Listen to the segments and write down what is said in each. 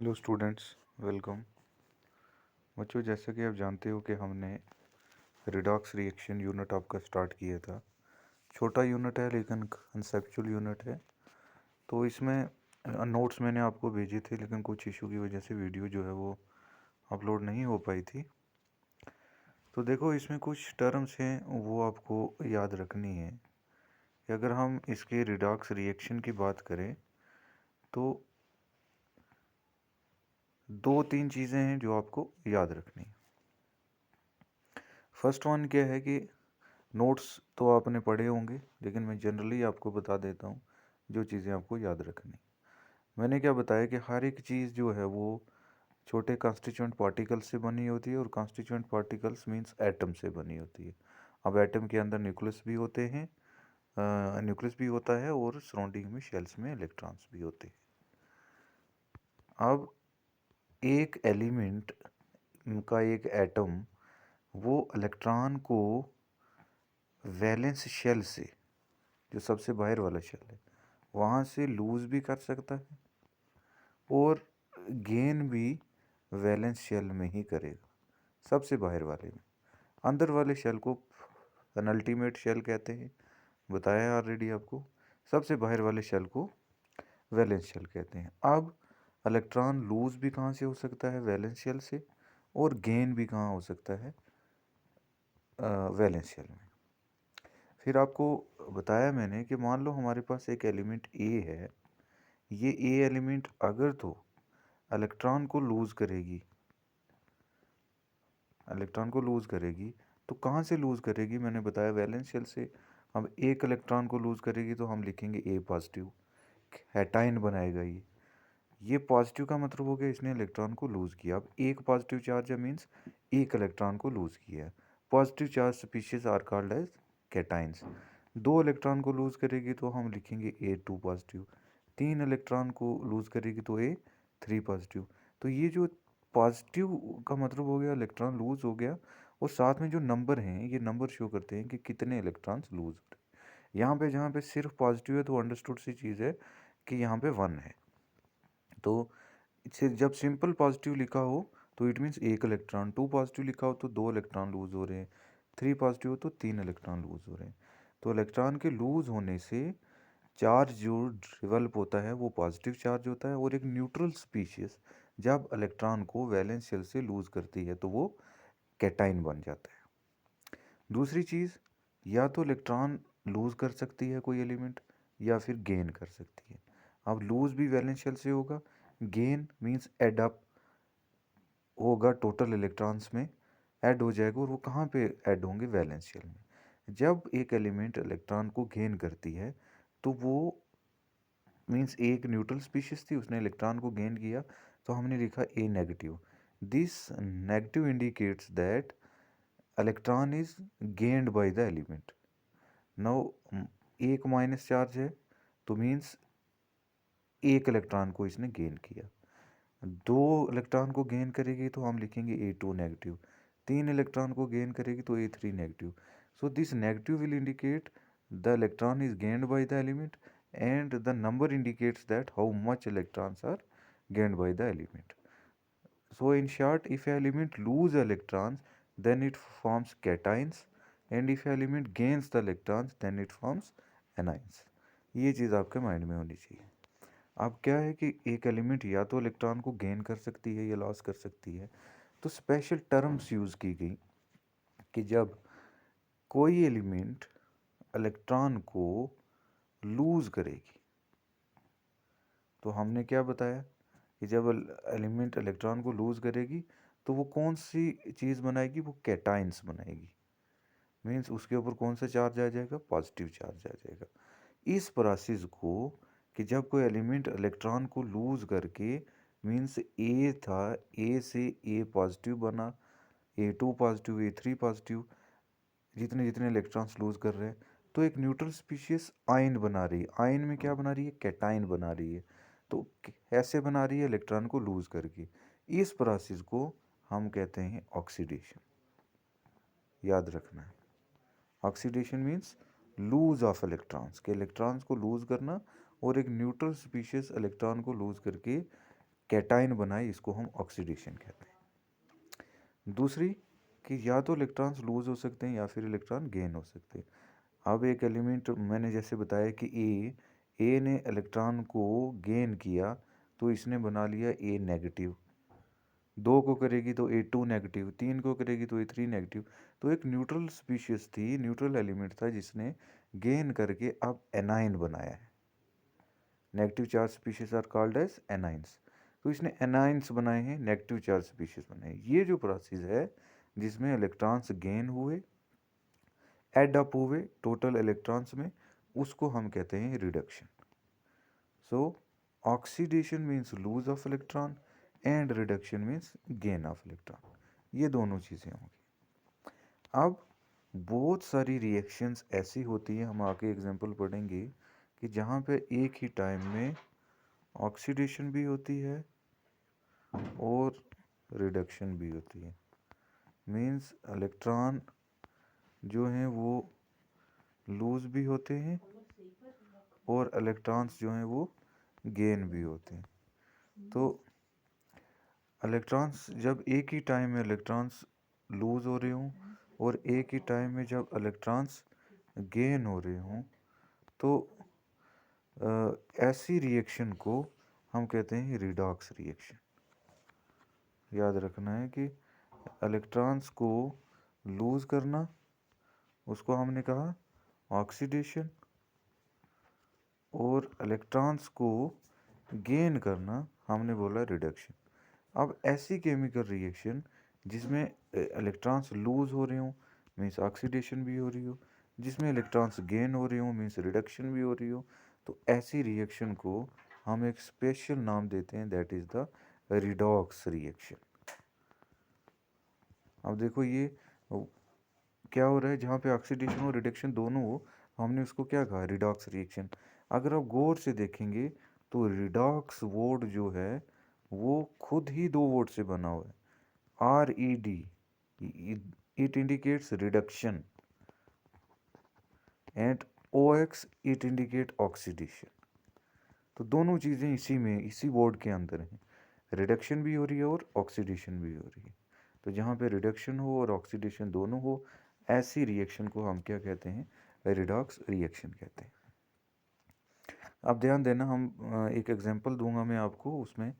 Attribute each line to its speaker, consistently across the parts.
Speaker 1: Hello students, welcome. बच्चों, जैसा कि आप जानते हो कि हमने रिडॉक्स रिएक्शन यूनिट आपका स्टार्ट किया था। छोटा यूनिट है लेकिन कंसेप्चुअल यूनिट है। तो इसमें नोट्स मैंने आपको भेजे थे, लेकिन कुछ इशू की वजह से वीडियो जो है वो अपलोड नहीं हो पाई थी। तो देखो, इसमें कुछ टर्म्स हैं वो आपको याद रखनी है कि अगर हम इसके रिडॉक्स रिएक्शन की बात करें तो दो तीन चीज़ें हैं जो आपको याद रखनी है। फर्स्ट वन क्या है कि नोट्स तो आपने पढ़े होंगे, लेकिन मैं जनरली आपको बता देता हूँ जो चीज़ें आपको याद रखनी। मैंने क्या बताया कि हर एक चीज़ जो है वो छोटे कॉन्स्टिट्यूएंट पार्टिकल्स से बनी होती है, और कॉन्स्टिट्यूएंट पार्टिकल्स मींस एटम से बनी होती है। अब एटम के अंदर न्यूक्लियस भी होते हैं, न्यूक्लियस भी होता है, और सराउंडिंग में शेल्स में इलेक्ट्रॉन्स भी होते हैं। अब एक एलिमेंट का एक एटम वो इलेक्ट्रॉन को वैलेंस शेल से, जो सबसे बाहर वाला शेल है, वहाँ से लूज भी कर सकता है और गेन भी वैलेंस शेल में ही करेगा, सबसे बाहर वाले में। अंदर वाले शेल को पेनल्टीमेट शेल कहते हैं, बताया है ऑलरेडी आपको। सबसे बाहर वाले शेल को वैलेंस शेल कहते हैं। अब इलेक्ट्रॉन लूज भी कहाँ से हो सकता है? वैलेंस शेल से। और गेन भी कहाँ हो सकता है? वैलेंस शेल में। फिर आपको बताया मैंने कि मान लो हमारे पास एक एलिमेंट ए है। ये ए एलिमेंट अगर तो इलेक्ट्रॉन को लूज करेगी, इलेक्ट्रॉन को लूज करेगी तो कहाँ से लूज करेगी? मैंने बताया वैलेंस शेल से। अब एक इलेक्ट्रॉन को लूज करेगी तो हम लिखेंगे ए पॉजिटिव, हैटाइन बनाएगा ये पॉजिटिव का मतलब हो गया इसने इलेक्ट्रॉन को लूज किया। अब एक पॉजिटिव चार्ज है मीन्स एक इलेक्ट्रॉन को लूज किया। Positive charge species are called as cations. दो इलेक्ट्रॉन को लूज करेगी तो हम लिखेंगे ए टू पॉजिटिव। तीन इलेक्ट्रॉन को लूज करेगी तो ए थ्री पॉजिटिव। तो ये जो पॉजिटिव का मतलब हो गया इलेक्ट्रॉन लूज हो गया, और साथ में जो नंबर हैं ये नंबर शो करते हैं कि कितने इलेक्ट्रॉन्स लूज हो रहे हैं। यहाँ पे जहाँ पे सिर्फ पॉजिटिव है तो अंडरस्टूड सी चीज़ है कि यहाँ पे वन है। तो इसे जब सिंपल पॉजिटिव लिखा हो तो इट मीन्स एक इलेक्ट्रॉन, टू पॉजिटिव लिखा हो तो दो इलेक्ट्रॉन लूज हो रहे हैं, थ्री पॉजिटिव हो तो तीन इलेक्ट्रॉन लूज हो रहे हैं। तो इलेक्ट्रॉन के लूज होने से चार्ज जो डिवेल्प होता है वो पॉजिटिव चार्ज होता है, और एक न्यूट्रल स्पीशीज जब इलेक्ट्रॉन को वैलेंस शेल से लूज करती है तो वो कैटाइन बन जाता है। दूसरी चीज़, या तो इलेक्ट्रॉन लूज कर सकती है कोई एलिमेंट, या फिर गेन कर सकती है। अब लूज भी वैलेंस शेल से होगा, गेन मीन्स एड अप होगा टोटल इलेक्ट्रॉन्स में, ऐड हो जाएगा, और वो कहाँ पे ऐड होंगे? वैलेंस शेल में। जब एक एलिमेंट इलेक्ट्रॉन को गेन करती है तो वो मीन्स एक न्यूट्रल स्पीशीज थी, उसने इलेक्ट्रॉन को गेन किया तो हमने लिखा A negative. This negative indicates that electron is gained by the element. Now एक माइनस चार्ज है तो मीन्स एक इलेक्ट्रॉन को इसने गेन किया। दो इलेक्ट्रॉन को गेन करेगी तो हम लिखेंगे ए टू नेगेटिव। तीन इलेक्ट्रॉन को गेन करेगी तो A three negative. So this negative will indicate the electron is gained by the element, and the number indicates that how much electrons are gained by the element. So in short, if an element lose electrons then it forms cations, and if an element gains the electrons then it forms anions. ये चीज़ आपके mind में होनी चाहिए। अब क्या है कि एक एलिमेंट या तो इलेक्ट्रॉन को गेन कर सकती है या लॉस कर सकती है। तो स्पेशल टर्म्स यूज़ की गई कि जब कोई एलिमेंट इलेक्ट्रॉन को लूज करेगी तो हमने क्या बताया कि जब एलिमेंट इलेक्ट्रॉन को लूज करेगी तो वो कौन सी चीज़ बनाएगी? वो कैटाइंस बनाएगी। मीन्स उसके ऊपर कौन सा चार्ज आ जाएगा? पॉजिटिव चार्ज आ जाएगा। इस प्रोसेस को कि जब कोई एलिमेंट इलेक्ट्रॉन को लूज करके, मीन्स ए था, ए से ए पॉजिटिव बना, A two positive, A three positive, जितने जितने इलेक्ट्रॉन्स लूज कर रहे हैं, तो एक न्यूट्रल स्पीशीज आयन बना रही है। आयन में क्या बना रही है? कैटाइन बना रही है। तो ऐसे बना रही है इलेक्ट्रॉन को लूज करके। इस प्रोसेस को हम कहते हैं ऑक्सीडेशन। याद रखना है, oxidation means lose of electrons, के इलेक्ट्रॉन्स को लूज करना, और एक न्यूट्रल स्पीशीज इलेक्ट्रॉन को लूज करके कैटाइन बनाए, इसको हम ऑक्सीडेशन कहते हैं। दूसरी कि या तो इलेक्ट्रॉन्स लूज हो सकते हैं या फिर इलेक्ट्रॉन गेन हो सकते हैं। अब एक एलिमेंट मैंने जैसे बताया कि ए ने इलेक्ट्रॉन को गेन किया तो इसने बना लिया ए नेगेटिव, 2 को करेगी तो ए2 नेगेटिव, 3 को करेगी तो ए3 नेगेटिव। तो एक न्यूट्रल स्पीशीज थी, न्यूट्रल एलिमेंट था जिसने गेन करके अब एनाइन बनाया है। Negative charge species are called as anions. तो इसने एनाइंस बनाए हैं, नेगेटिव चार्ज स्पीशीज बनाए। ये जो प्रोसेस है जिसमें इलेक्ट्रॉन्स गेन हुए, एड अप हुए टोटल इलेक्ट्रॉन्स में, उसको हम कहते हैं reduction. So oxidation means lose of electron and reduction means gain of electron. ये दोनों चीज़ें होंगी। अब बहुत सारी रिएक्शंस ऐसी होती हैं, हम आगे एग्जांपल पढ़ेंगे, कि जहाँ पे एक ही टाइम में ऑक्सीडेशन भी होती है और रिडक्शन भी होती है। मीन्स इलेक्ट्रॉन जो हैं वो लूज भी होते हैं और इलेक्ट्रॉन्स जो हैं वो गेन भी होते हैं। तो इलेक्ट्रॉन्स जब एक ही टाइम में इलेक्ट्रॉन्स लूज हो रहे हों और एक ही टाइम में जब इलेक्ट्रॉन्स गेन हो रहे हों, तो ऐसी रिएक्शन को हम कहते हैं रिडॉक्स रिएक्शन। याद रखना है कि इलेक्ट्रॉन्स को लूज करना, उसको हमने कहा ऑक्सीडेशन, और इलेक्ट्रॉन्स को गेन करना हमने बोला रिडक्शन। अब ऐसी केमिकल रिएक्शन जिसमें इलेक्ट्रॉन्स लूज हो रहे हों मीन्स ऑक्सीडेशन भी हो रही हो, जिसमें इलेक्ट्रॉन्स गेन हो रहे हों मीन्स रिडक्शन भी हो रही हो, तो ऐसी रिएक्शन को हम एक स्पेशल नाम देते हैं, that is the redox reaction. अब देखो ये क्या हो रहा है, जहाँ पे ऑक्सीडेशन और रिडक्शन दोनों हो, हमने उसको क्या कहा, रिडॉक्स रिएक्शन। अगर आप गौर से देखेंगे तो रिडॉक्स वर्ड जो है वो खुद ही 2 वर्ड से बना हुआ है, R E D, it indicates reduction, and O X it indicate oxidation. तो दोनों चीज़ें इसी में, इसी वर्ड के अंदर हैं, रिडक्शन भी हो रही है और ऑक्सीडेशन भी हो रही है। तो जहाँ पे रिडक्शन हो और ऑक्सीडेशन दोनों हो, ऐसी रिएक्शन को हम क्या कहते हैं, रिडॉक्स रिएक्शन कहते हैं। अब ध्यान देना, हम एक एग्जांपल दूंगा मैं आपको, उसमें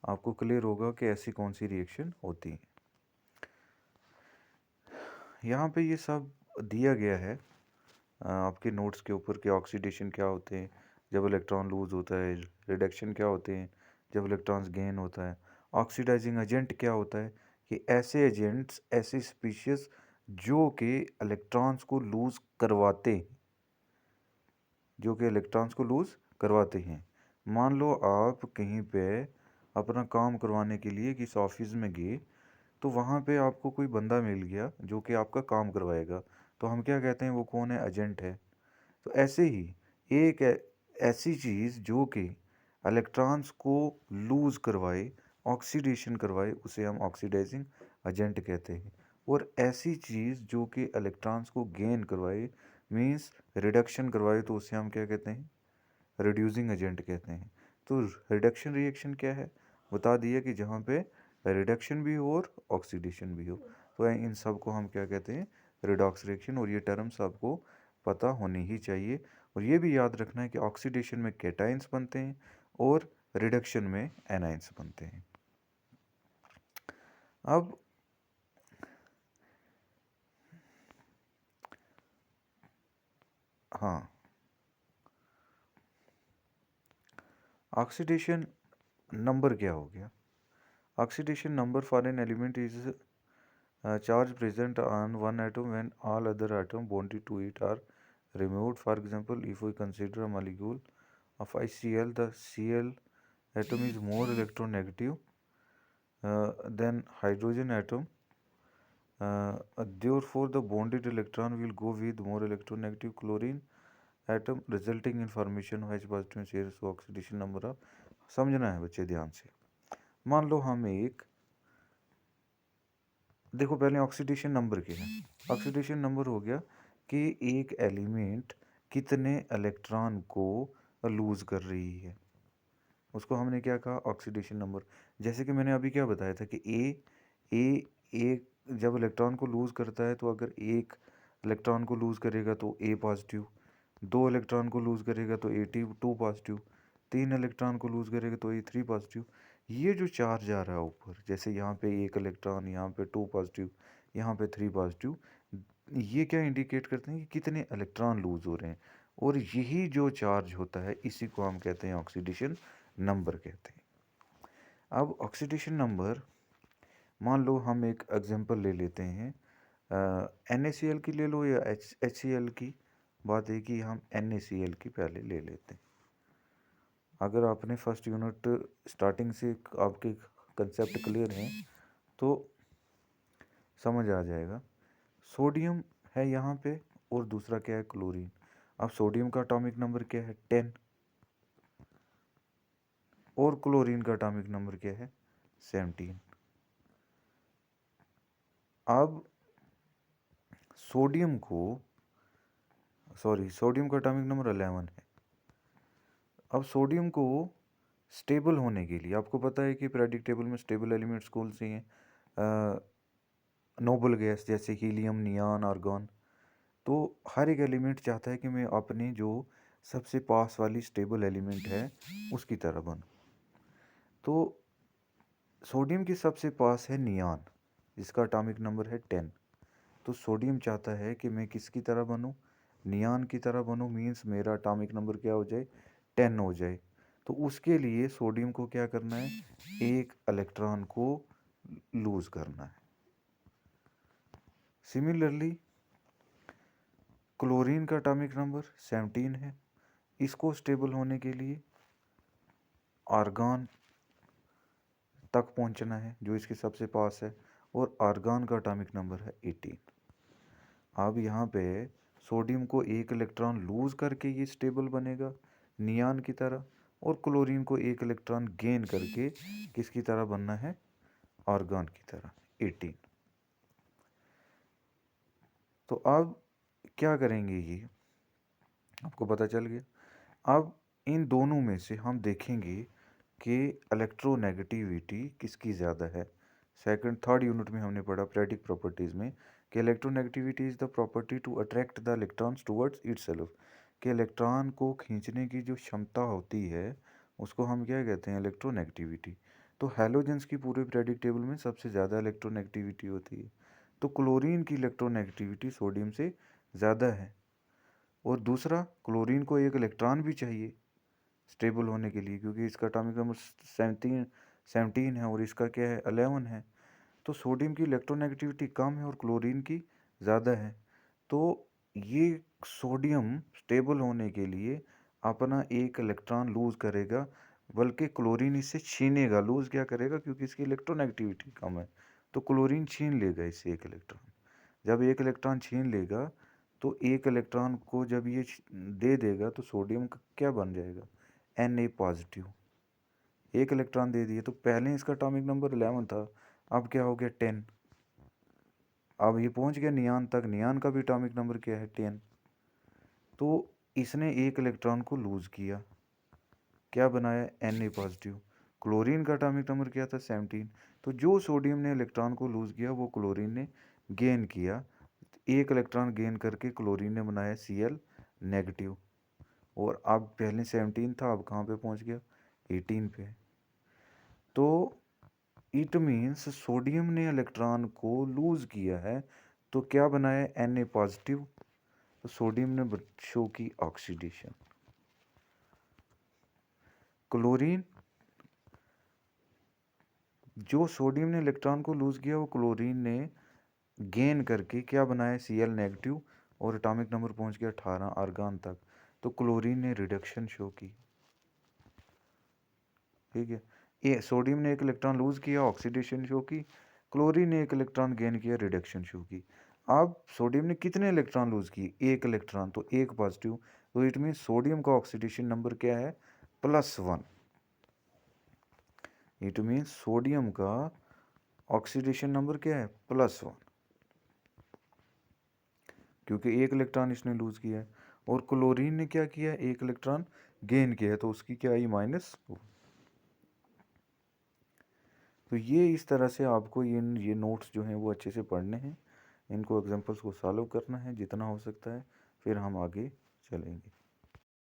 Speaker 1: आपको क्लियर होगा कि ऐसी कौन सी रिएक्शन होती है। यहाँ पे ये सब दिया गया है आपके नोट्स के ऊपर कि ऑक्सीडेशन क्या होते हैं जब इलेक्ट्रॉन लूज होता है, रिडक्शन क्या होते हैं जब इलेक्ट्रॉन्स गेन होता है, ऑक्सीडाइजिंग एजेंट क्या होता है, कि ऐसे एजेंट्स, ऐसी स्पीशीज जो कि इलेक्ट्रॉन्स को लूज करवाते हैं, जो कि इलेक्ट्रॉन्स को लूज करवाते हैं। मान लो आप कहीं पे अपना काम करवाने के लिए किसी ऑफिस में गए, तो वहाँ पे आपको कोई बंदा मिल गया जो कि आपका काम करवाएगा, तो हम क्या कहते हैं, वो कौन है, एजेंट है। तो ऐसे ही एक ऐसी चीज़ जो कि इलेक्ट्रॉन्स को लूज करवाए, ऑक्सीडेशन करवाए, उसे हम ऑक्सीडाइजिंग एजेंट कहते हैं। और ऐसी चीज़ जो कि इलेक्ट्रॉन्स को गेन करवाए मींस रिडक्शन करवाए, तो उसे हम क्या कहते हैं, रिड्यूसिंग एजेंट कहते हैं। तो रिडक्शन रिएक्शन क्या है, बता दिया कि जहाँ पे रिडक्शन भी हो और ऑक्सीडेशन भी हो, तो इन सब को हम क्या कहते हैं, रिडॉक्स रिएक्शन। और ये टर्म्स आपको पता होनी ही चाहिए। और ये भी याद रखना है कि ऑक्सीडेशन में कैटाइंस बनते हैं और रिडक्शन में एनाइंस बनते हैं। अब हाँ, ऑक्सीडेशन नंबर क्या हो गया। Oxidation number for an element is charge present on one atom when all other atoms bonded to it are removed. For example, if we consider a molecule of ICl, the Cl atom is more electronegative than hydrogen atom. Therefore, the bonded electron will go with more electronegative chlorine atom, resulting in formation of H positive chains. So oxidation number of, समझना है बच्चे ध्यान से। मान लो हम एक, देखो पहले ऑक्सीडेशन नंबर क्या है। ऑक्सीडेशन नंबर हो गया कि एक एलिमेंट कितने इलेक्ट्रॉन को लूज कर रही है, उसको हमने क्या कहा, ऑक्सीडेशन नंबर। जैसे कि मैंने अभी क्या बताया था कि एक जब इलेक्ट्रॉन को लूज़ करता है तो अगर एक इलेक्ट्रॉन को लूज़ करेगा तो ए पॉजिटिव, दो इलेक्ट्रॉन को लूज़ करेगा तो टू पॉजिटिव, तीन इलेक्ट्रॉन को लूज़ करेगा तो थ्री पॉजिटिव। ये जो चार्ज आ रहा है ऊपर, जैसे यहाँ पे एक इलेक्ट्रॉन, यहाँ पे टू पॉजिटिव, यहाँ पे थ्री पॉजिटिव, ये क्या इंडिकेट करते हैं कि कितने इलेक्ट्रॉन लूज़ हो रहे हैं। और यही जो चार्ज होता है इसी को हम कहते हैं ऑक्सीडेशन नंबर कहते हैं। अब ऑक्सीडेशन नंबर, मान लो हम एक एग्जांपल ले लेते हैं, NaCl की ले लो या HCl की। बात है कि हम NaCl की पहले ले लेते हैं। अगर आपने फर्स्ट यूनिट स्टार्टिंग से आपके कंसेप्ट क्लियर हैं तो समझ आ जाएगा। सोडियम है यहाँ पे और दूसरा क्या है, क्लोरीन। अब सोडियम का एटॉमिक नंबर क्या है, 10, और क्लोरीन का एटॉमिक नंबर क्या है, 17। अब सोडियम का एटॉमिक नंबर 11 है। अब सोडियम को स्टेबल होने के लिए, आपको पता है कि पीरियोडिक टेबल में स्टेबल एलिमेंट्स कौन से हैं, नोबल गैस जैसे हीलियम, नियॉन, आर्गन। तो हर एक एलिमेंट चाहता है कि मैं अपने जो सबसे पास वाली स्टेबल एलिमेंट है उसकी तरह बनूं। तो सोडियम के सबसे पास है नियॉन, जिसका एटॉमिक नंबर है 10। तो सोडियम चाहता है कि मैं किसकी तरह बनूं, नियॉन की तरह बनूं। मीन्स मेरा एटॉमिक नंबर क्या हो जाए, 10 हो जाए। तो उसके लिए सोडियम को क्या करना है, एक इलेक्ट्रॉन को लूज करना है। सिमिलरली क्लोरीन का एटॉमिक नंबर 17 है। इसको स्टेबल होने के लिए आर्गन तक पहुंचना है जो इसके सबसे पास है, और आर्गन का एटॉमिक नंबर है 18। अब यहाँ पे सोडियम को एक इलेक्ट्रॉन लूज करके ये स्टेबल बनेगा नियॉन की तरह, और क्लोरीन को एक इलेक्ट्रॉन गेन करके किसकी तरह बनना है, आर्गन की तरह, 18। तो अब क्या करेंगे, ये आपको पता चल गया। अब इन दोनों में से हम देखेंगे कि इलेक्ट्रोनेगेटिविटी किसकी ज़्यादा है। सेकंड थर्ड यूनिट में हमने पढ़ा पीरियोडिक प्रॉपर्टीज़ में कि electronegativity is the property to attract the electrons towards itself, कि इलेक्ट्रॉन को खींचने की जो क्षमता होती है उसको हम क्या कहते हैं, इलेक्ट्रोनेगेटिविटी। तो हैलोजेंस की पूरे पीरियोडिक टेबल में सबसे ज़्यादा इलेक्ट्रोनेगेटिविटी होती है। तो क्लोरीन की इलेक्ट्रोनेगेटिविटी सोडियम से ज़्यादा है। और दूसरा, क्लोरीन को एक इलेक्ट्रॉन भी चाहिए स्टेबल होने के लिए, क्योंकि इसका एटॉमिक नंबर 17 है और इसका क्या है, 11 है। तो सोडियम की इलेक्ट्रोनेगेटिविटी कम है और क्लोरीन की ज़्यादा है। तो ये सोडियम स्टेबल होने के लिए अपना एक इलेक्ट्रॉन लूज़ करेगा, बल्कि क्लोरीन इससे छीनेगा। लूज़ क्या करेगा, क्योंकि इसकी इलेक्ट्रोनेगेटिविटी कम है तो क्लोरीन छीन लेगा इससे एक इलेक्ट्रॉन। जब एक इलेक्ट्रॉन छीन लेगा तो एक इलेक्ट्रॉन को जब ये दे देगा तो सोडियम का क्या बन जाएगा, Na पॉजिटिव। एक इलेक्ट्रॉन दे दिए तो पहले इसका एटॉमिक नंबर 11 था, अब क्या हो गया, 10। अब ये पहुंच गया नियॉन तक, नियॉन का भी एटॉमिक नंबर क्या है, 10। तो इसने एक इलेक्ट्रॉन को लूज किया, क्या बनाया, Na पॉजिटिव। क्लोरीन का एटॉमिक नंबर क्या था, 17। तो जो सोडियम ने इलेक्ट्रॉन को लूज किया वो क्लोरीन ने गेन किया। एक इलेक्ट्रॉन गेन करके क्लोरीन ने बनाया Cl नेगेटिव। और अब पहले 17 था, अब कहाँ पे पहुंच गया, 18 पे। तो इट मीन्स सोडियम ने इलेक्ट्रॉन को लूज किया है तो क्या बनाया, Na पॉजिटिव। तो सोडियम ने शो की ऑक्सीडेशन। क्लोरीन, जो सोडियम ने इलेक्ट्रॉन को लूज किया वो क्लोरीन ने गेन करके क्या बनाया, Cl नेगेटिव, और एटॉमिक नंबर पहुंच गया 18 आर्गन तक। तो क्लोरीन ने रिडक्शन शो की। ठीक है, ये सोडियम ने एक इलेक्ट्रॉन लूज किया, ऑक्सीडेशन शो की। क्लोरीन ने एक इलेक्ट्रॉन गेन किया, रिडक्शन शो की। अब सोडियम ने कितने इलेक्ट्रॉन लूज किए, एक इलेक्ट्रॉन, तो एक पॉजिटिव। तो इट मीन सोडियम का ऑक्सीडेशन नंबर क्या है, +1। इट मीन सोडियम का ऑक्सीडेशन नंबर क्या है, +1, क्योंकि एक इलेक्ट्रॉन इसने लूज किया है। और क्लोरीन ने क्या किया, एक इलेक्ट्रॉन गेन किया है, तो उसकी क्या आई, -1। तो ये इस तरह से आपको ये नोट्स जो हैं वो अच्छे से पढ़ने हैं, इनको एग्जांपल्स को सॉल्व करना है जितना हो सकता है, फिर हम आगे चलेंगे।